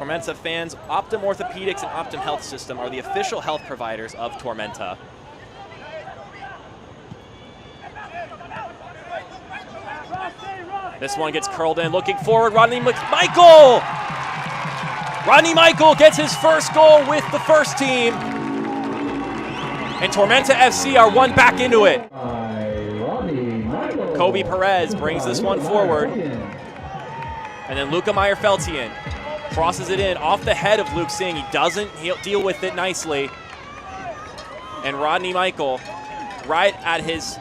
Tormenta fans, Optum Orthopedics and Optum Health System are the official health providers of Tormenta. This one gets curled in, looking forward, Rodney Michael! Rodney Michael gets his first goal with the first team. And Tormenta FC are one back into it. Kobe Perez brings this one forward. And then Luca Meyer-Feltian crosses it in off the head of Luke Singh. He'll deal with it nicely. And Rodney Michael, right at his